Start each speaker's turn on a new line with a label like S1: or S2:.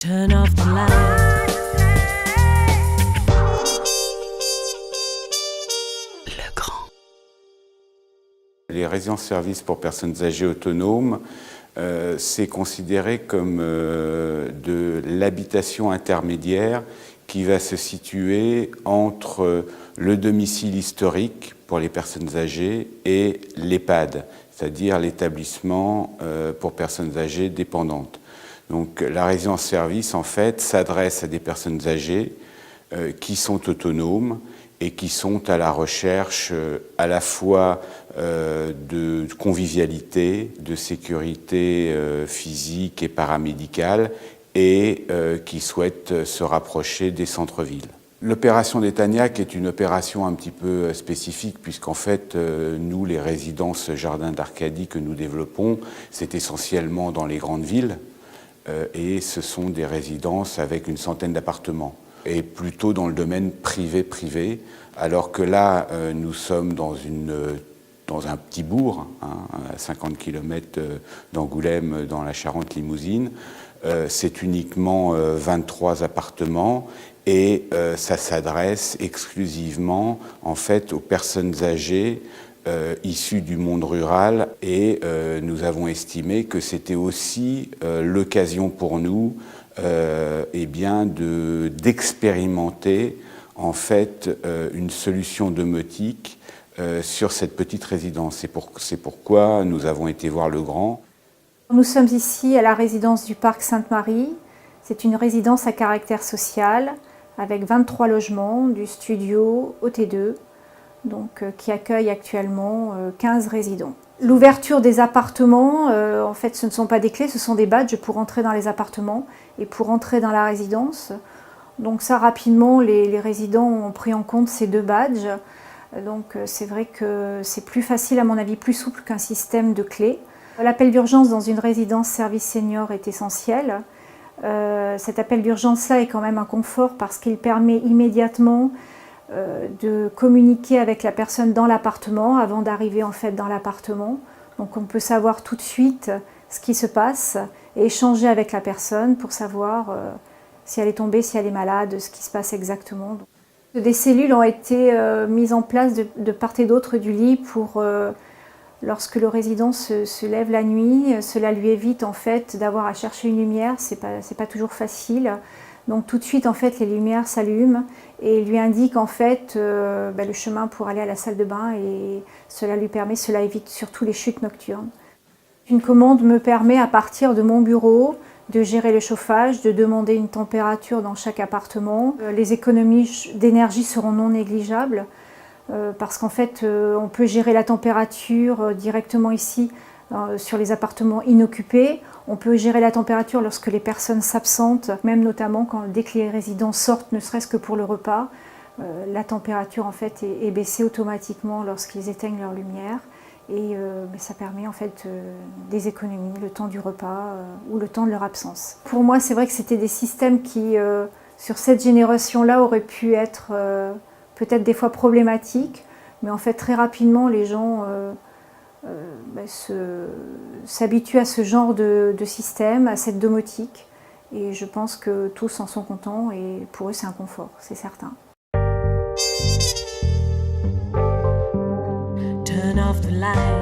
S1: Turn off the light. Le grand.
S2: Les résidences-services pour personnes âgées autonomes, c'est considéré comme de l'habitation intermédiaire qui va se situer entre le domicile historique pour les personnes âgées et l'EHPAD, c'est-à-dire l'établissement pour personnes âgées dépendantes. Donc la résidence-service, en fait, s'adresse à des personnes âgées qui sont autonomes et qui sont à la recherche à la fois de convivialité, de sécurité physique et paramédicale, et qui souhaitent se rapprocher des centres-villes. L'opération d'Etagnac est une opération un petit peu spécifique puisqu'en fait, nous, les résidences Jardin d'Arcadie que nous développons, c'est essentiellement dans les grandes villes et ce sont des résidences avec une centaine d'appartements et plutôt dans le domaine privé-privé, alors que là, nous sommes dans un petit bourg, à 50 km d'Angoulême, dans la Charente-Limousine. C'est uniquement 23 appartements et ça s'adresse exclusivement en fait aux personnes âgées issues du monde rural et nous avons estimé que c'était aussi l'occasion pour nous d'expérimenter en fait une solution domotique sur cette petite résidence. C'est pourquoi nous avons été voir le grand.
S3: Nous sommes ici à la résidence du Parc Sainte-Marie. C'est une résidence à caractère social avec 23 logements, du studio au T2, donc, qui accueille actuellement 15 résidents. L'ouverture des appartements, en fait, ce ne sont pas des clés, ce sont des badges pour entrer dans les appartements et pour entrer dans la résidence. Donc ça, rapidement, les résidents ont pris en compte ces deux badges. Donc c'est vrai que c'est plus facile, à mon avis, plus souple qu'un système de clés. L'appel d'urgence dans une résidence service senior est essentiel. Cet appel d'urgence-là est quand même un confort parce qu'il permet immédiatement de communiquer avec la personne dans l'appartement avant d'arriver en fait dans l'appartement. Donc on peut savoir tout de suite ce qui se passe et échanger avec la personne pour savoir si elle est tombée, si elle est malade, ce qui se passe exactement. Des cellules ont été mises en place de part et d'autre du lit pour lorsque le résident se lève la nuit, cela lui évite en fait d'avoir à chercher une lumière, c'est pas toujours facile. Donc tout de suite en fait les lumières s'allument et lui indiquent en fait le chemin pour aller à la salle de bain et cela évite surtout les chutes nocturnes. Une commande me permet à partir de mon bureau de gérer le chauffage, de demander une température dans chaque appartement. Les économies d'énergie seront non négligeables parce qu'en fait on peut gérer la température directement ici sur les appartements inoccupés. On peut gérer la température lorsque les personnes s'absentent, même notamment dès que les résidents sortent, ne serait-ce que pour le repas. La température en fait est baissée automatiquement lorsqu'ils éteignent leur lumière. Et ça permet en fait des économies, le temps du repas ou le temps de leur absence. Pour moi, c'est vrai que c'était des systèmes qui, sur cette génération-là, auraient pu être peut-être des fois problématiques, mais en fait très rapidement, les gens s'habituent à ce genre de système, à cette domotique, et je pense que tous en sont contents et pour eux c'est un confort, c'est certain.
S1: Turn off the light.